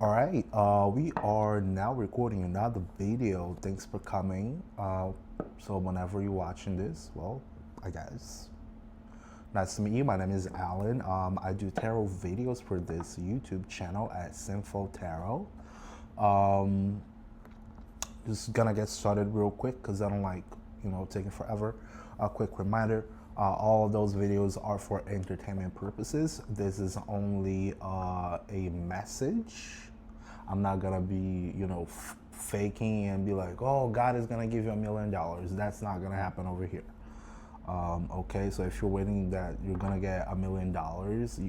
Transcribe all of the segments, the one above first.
All right, we are now recording another video. Thanks for coming. So whenever you're watching this, well, I guess. Nice to meet you. My name is Alan. I do tarot videos for this YouTube channel at Sinful Tarot. Um, just gonna get started real quick because I don't like, taking forever. A quick reminder, all of those videos are for entertainment purposes. This is only a message. I'm not gonna be, faking and be like, oh, God is gonna give you $1 million. That's not gonna happen over here. Okay, so if you're waiting that you're gonna get $1 million,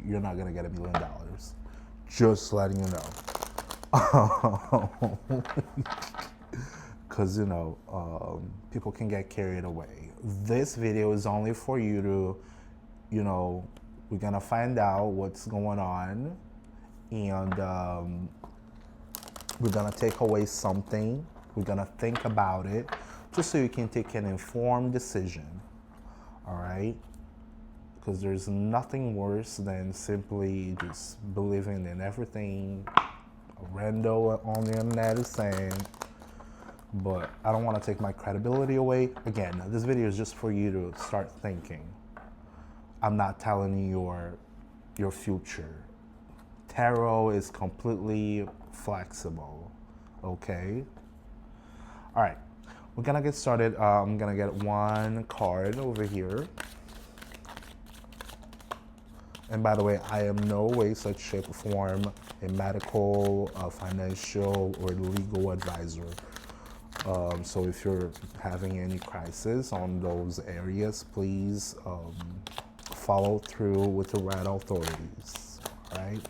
you're not gonna get $1 million. Just letting you know. Because, people can get carried away. This video is only for you to, we're gonna find out what's going on, and we're gonna take away something. We're gonna think about it, just so you can take an informed decision. All right? Because there's nothing worse than simply just believing in everything a rando on the internet is saying. But I don't want to take my credibility away. Again, this video is just for you to start thinking. I'm not telling you your future. Tarot is completely flexible, okay? All right, we're gonna get started. I'm gonna get one card over here. And by the way, I am no way, such shape, or form a medical, financial, or legal advisor. So if you're having any crisis on those areas, please follow through with the right authorities, all right?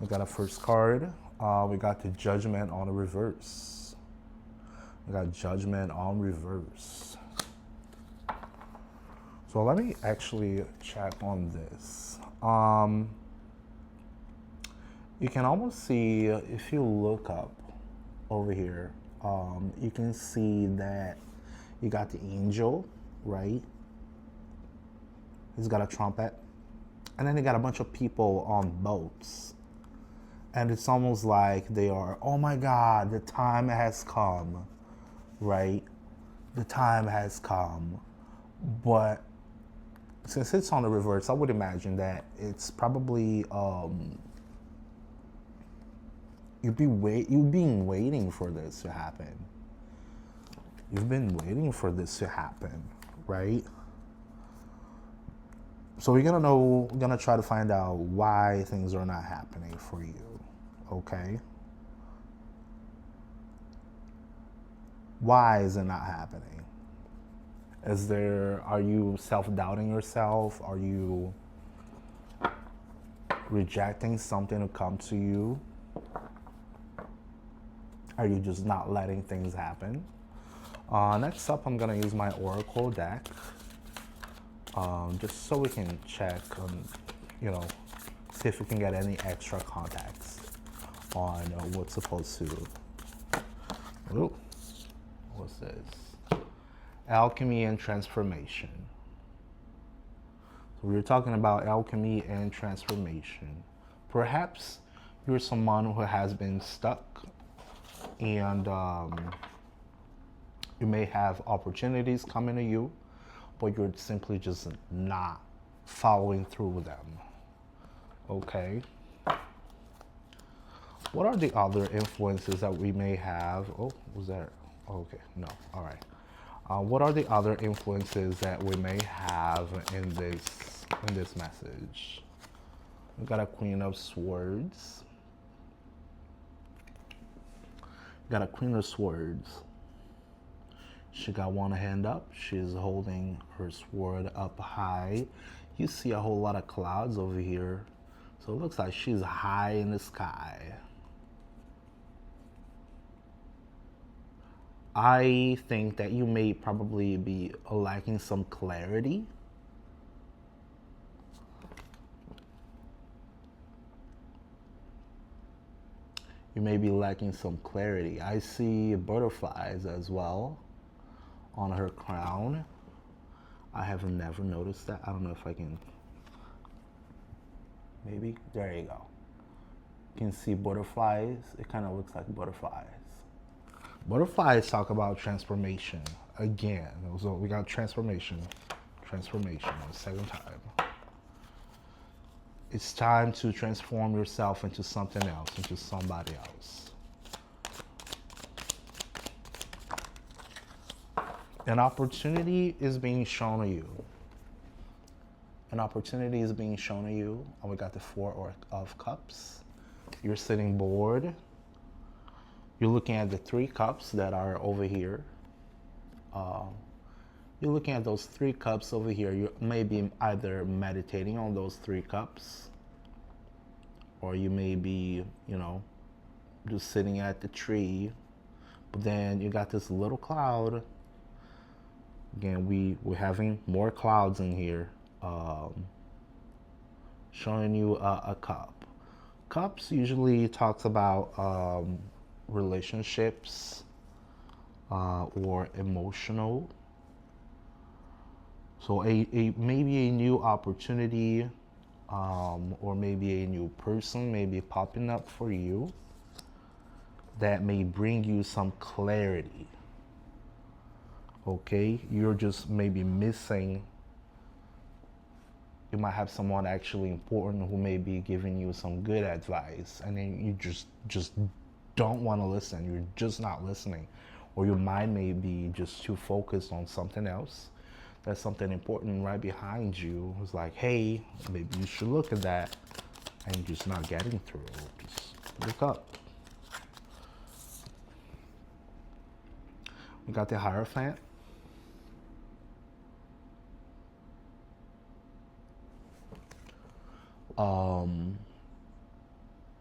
We got a first card. We got the Judgment on the reverse. We got Judgment on reverse. So let me actually check on this. You can almost see, if you look up over here, you can see that you got the angel, right? He's got a trumpet. And then you got a bunch of people on boats. And it's almost like they are, oh my God, the time has come, right? The time has come. But since it's on the reverse, I would imagine that it's probably, you've been waiting for this to happen. You've been waiting for this to happen, right? So we're gonna try to find out why things are not happening for you. Okay? Why is it not happening? Are you self-doubting yourself? Are you rejecting something to come to you? Are you just not letting things happen? Next up, I'm gonna use my Oracle deck, just so we can check on, see if we can get any extra context on what's supposed to. Ooh, what's this? Alchemy and transformation. So we were talking about alchemy and transformation. Perhaps you're someone who has been stuck, and you may have opportunities coming to you, but you're simply just not following through with them. Okay? What are the other influences that we may have? Oh, was that? Okay, no, all right. What are the other influences that we may have in this message? We got a Queen of Swords. Got a Queen of Swords. She got one hand up. She's holding her sword up high. You see a whole lot of clouds over here. So it looks like she's high in the sky. I think that you may probably be lacking some clarity. You may be lacking some clarity. I see butterflies as well on her crown. I have never noticed that. I don't know if I can Maybe, there you go. You can see butterflies. It kind of looks like butterflies. Butterflies talk about transformation. Again, so we got transformation the second time. It's time to transform yourself into something else, into somebody else. An opportunity is being shown to you. An opportunity is being shown to you. And we got the Four of Cups. You're sitting bored. You're looking at the 3 cups that are over here. You're looking at those 3 cups over here. You may be either meditating on those 3 cups, or you may be, just sitting at the tree. But then you got this little cloud. Again, we're having more clouds in here, showing you a cup. Cups usually talks about relationships or emotional. So maybe a new opportunity or maybe a new person may be popping up for you that may bring you some clarity. Okay, you're just maybe missing. You might have someone actually important who may be giving you some good advice, and then you just don't want to listen. You're just not listening, or your mind may be just too focused on something else. There's something important right behind you. It's like, hey, maybe you should look at that, and you're just not getting through. Just look up. We got the Hierophant.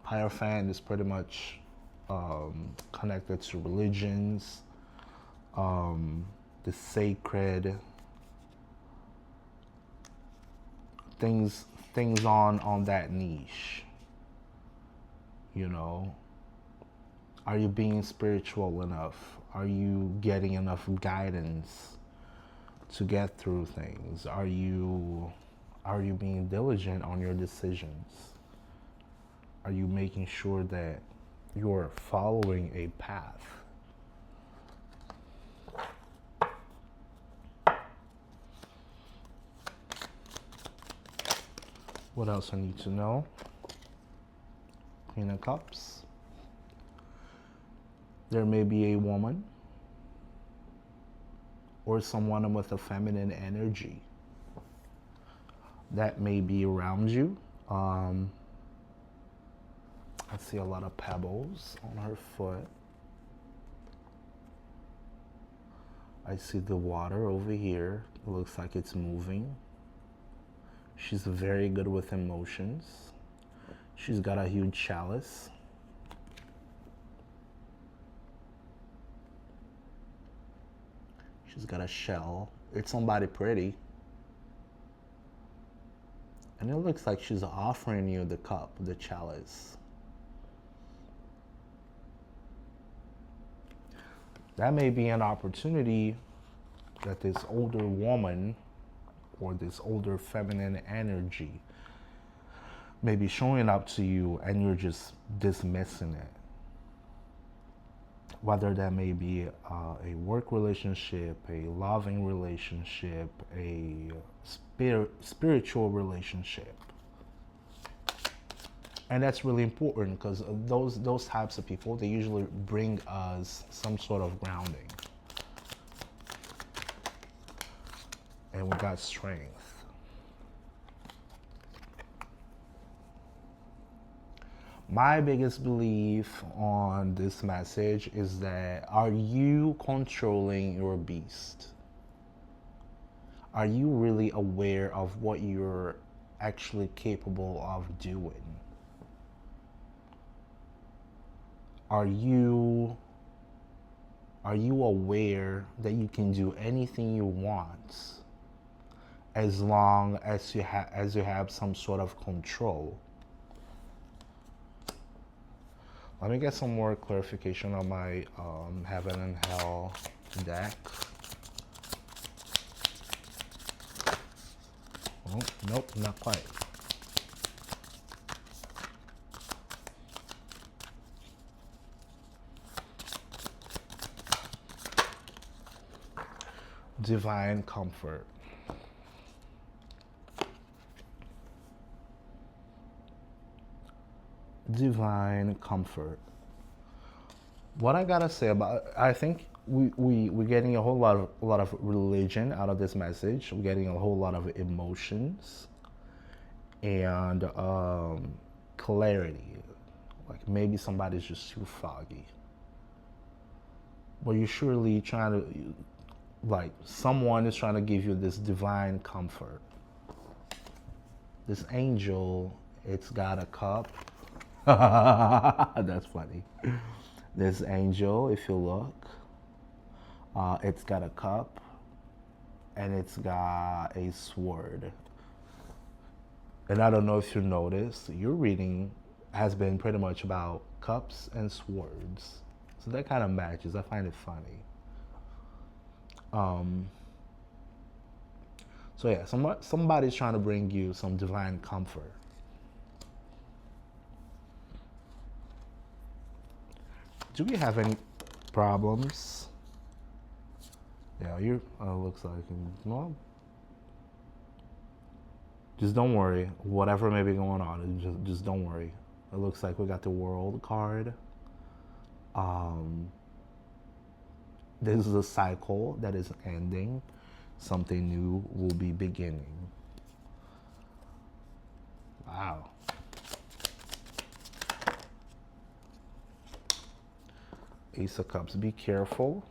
Hierophant is pretty much connected to religions, the sacred things on that niche. Are you being spiritual enough? Are you getting enough guidance to get through things? Are you being diligent on your decisions? Are you making sure that you're following a path? What else I need to know? Queen of Cups. There may be a woman or someone with a feminine energy that may be around you. I see a lot of pebbles on her foot. I see the water over here. It looks like it's moving. She's very good with emotions. She's got a huge chalice. She's got a shell. It's somebody pretty. And it looks like she's offering you the cup, the chalice. That may be an opportunity that this older woman or this older feminine energy may be showing up to you and you're just dismissing it. Whether that may be a work relationship, a loving relationship, a spiritual relationship. And that's really important because those types of people, they usually bring us some sort of grounding. And we got strength. My biggest belief on this message is that, are you controlling your beast? Are you really aware of what you're actually capable of doing? Are you aware that you can do anything you want as long as you have some sort of control? Let me get some more clarification on my Heaven and Hell deck. Oh, nope, not quite. divine comfort. Divine comfort. What I gotta say about, I think we're getting a whole lot of religion out of this message. We're getting a whole lot of emotions and clarity. Like maybe somebody's just too foggy. But you're surely trying to, like, someone is trying to give you this divine comfort. This angel, it's got a cup. That's funny. This angel, if you look, it's got a cup and it's got a sword. And I don't know if you noticed, your reading has been pretty much about cups and swords. So that kind of matches. I find it funny. So yeah, somebody's trying to bring you some divine comfort. Do we have any problems? Yeah, you looks like, well, just don't worry. Whatever may be going on, just don't worry. It looks like we got the World card. This is a cycle that is ending. Something new will be beginning. Wow. Ace of Cups. Be careful.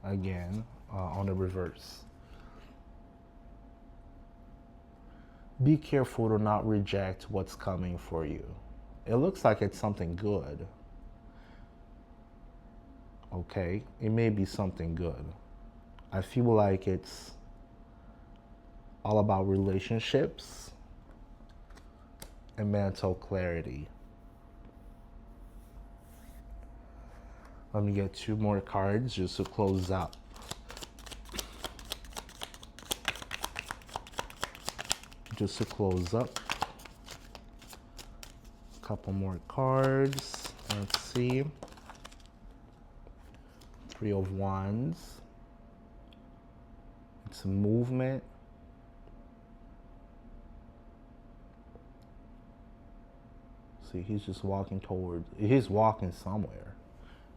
Again, on the reverse. Be careful to not reject what's coming for you. It looks like it's something good. Okay, it may be something good. I feel like it's all about relationships and mental clarity. Let me get 2 more cards just to close out. Just to close up. A couple more cards. Let's see. 3 of Wands. It's movement. See, he's just walking towards, he's walking somewhere.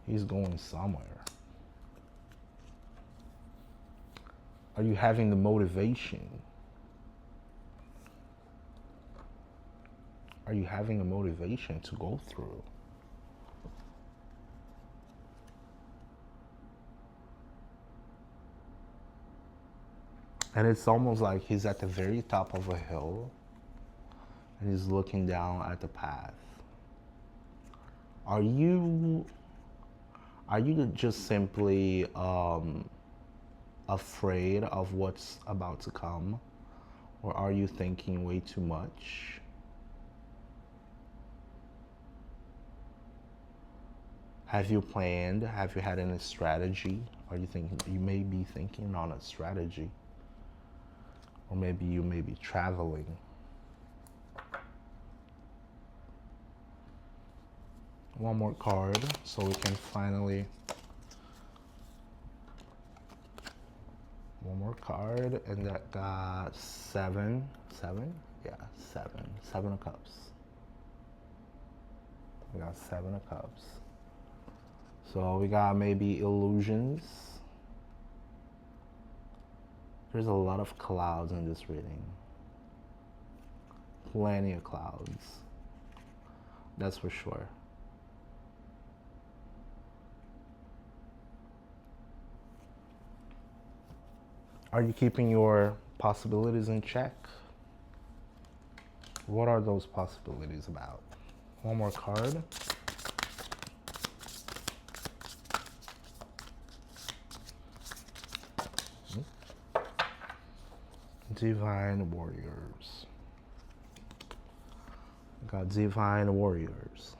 He's going somewhere. Are you having the motivation? Are you having a motivation to go through? And it's almost like he's at the very top of a hill and he's looking down at the path. Are you just simply afraid of what's about to come? Or are you thinking way too much? Have you planned? Have you had any strategy? Are you thinking, you may be thinking on a strategy? Or maybe you may be traveling. One more card so we can finally. One more card, and that got 7. 7? Yeah, 7. 7 of Cups. We got 7 of Cups. So we got maybe illusions. There's a lot of clouds in this reading. Plenty of clouds. That's for sure. Are you keeping your possibilities in check? What are those possibilities about? One more card. Divine Warriors. Got Divine Warriors.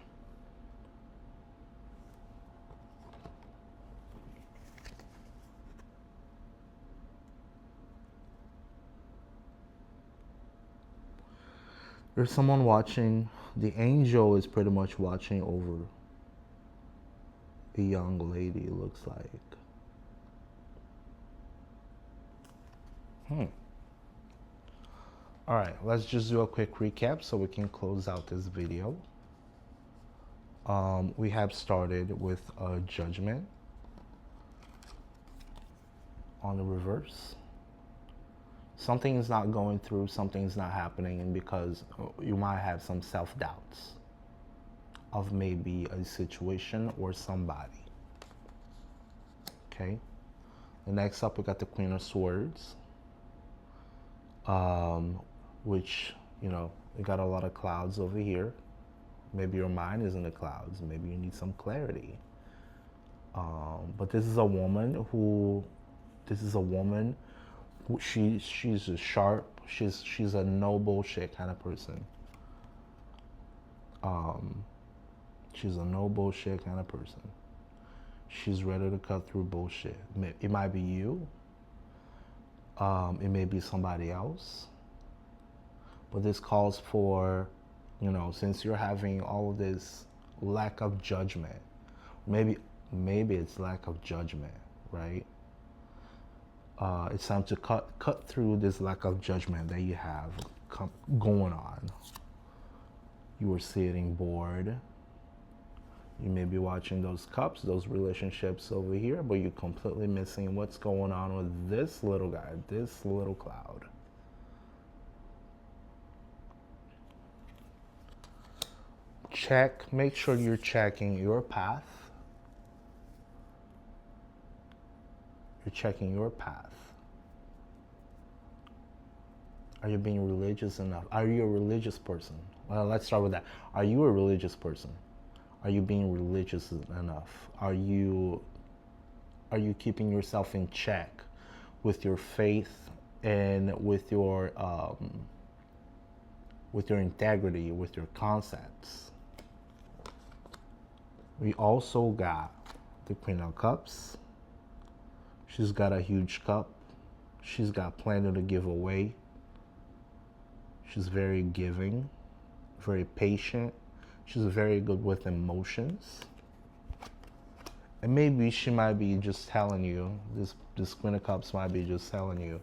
There's someone watching. The angel is pretty much watching over a young lady, it looks like. All right, let's just do a quick recap so we can close out this video. We have started with a judgment on the reverse. Something is not going through, something's not happening, and because you might have some self-doubts of maybe a situation or somebody. Okay. The next up, we got the Queen of Swords, which, you know, we got a lot of clouds over here. Maybe your mind is in the clouds. Maybe you need some clarity. But this is a woman who she's a sharp, she's a no bullshit kind of person. She's a no bullshit kind of person. She's ready to cut through bullshit. It might be you. It may be somebody else. But this calls for, you know, since you're having all of this lack of judgment, maybe it's lack of judgment, right? It's time to cut through this lack of judgment that you have going on. You were sitting bored. You may be watching those cups, those relationships over here, but you're completely missing what's going on with this little guy, this little cloud. Make sure you're checking your path. You're checking your path. Are you being religious enough? Are you a religious person? Well, let's start with that. Are you a religious person? Are you being religious enough? Are you keeping yourself in check with your faith and with your integrity, with your concepts? We also got the Queen of Cups. She's got a huge cup. She's got plenty to give away. She's very giving, very patient. She's very good with emotions. And maybe she might be just telling you, this Queen of Cups might be just telling you,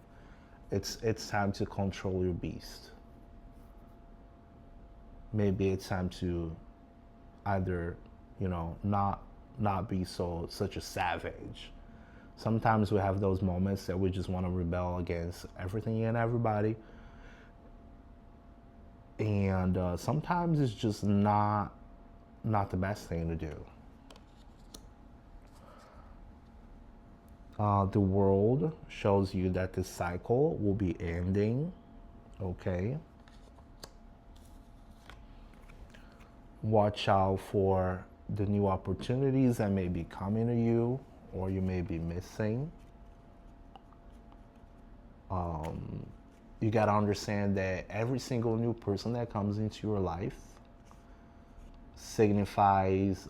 it's time to control your beast. Maybe it's time to either, you know, not be such a savage. Sometimes we have those moments that we just want to rebel against everything and everybody. And sometimes it's just not the best thing to do. The world shows you that this cycle will be ending, okay? Watch out for the new opportunities that may be coming to you or you may be missing. You got to understand that every single new person that comes into your life signifies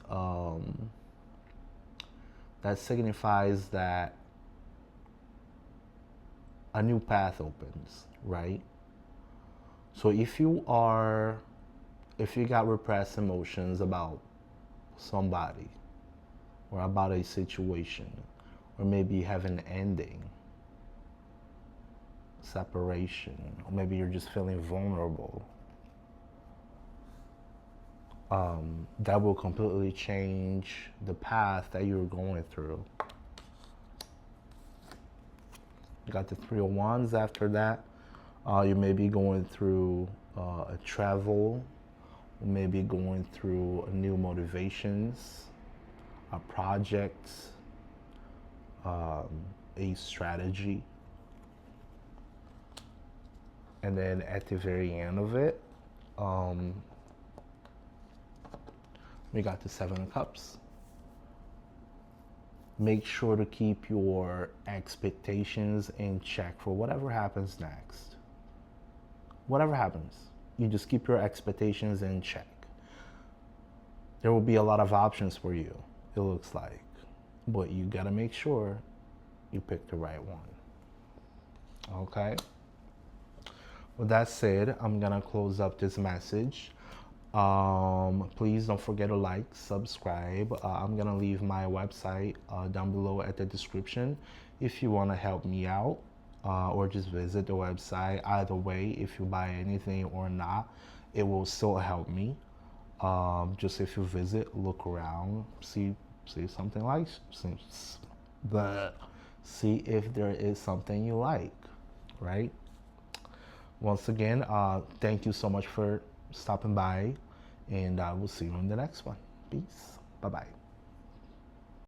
that a new path opens, right? So if you got repressed emotions about somebody or about a situation, or maybe you have an ending, separation, or maybe you're just feeling vulnerable, that will completely change the path that you're going through. You got the Three of Wands after that. You may be going through a travel, maybe going through new motivations, a project, a strategy. And then at the very end of it, we got the Seven of Cups. Make sure to keep your expectations in check for whatever happens next. Whatever happens, you just keep your expectations in check. There will be a lot of options for you, it looks like, but you gotta make sure you pick the right one. Okay? With that said, I'm gonna close up this message. Please don't forget to like, subscribe. I'm gonna leave my website down below at the description if you want to help me out. or just visit the website. Either way, if you buy anything or not, it will still help me. Just if you visit, look around, see something like, but see if there is something you like, right? Once again, thank you so much for stopping by, and I will see you in the next one. Peace. Bye bye.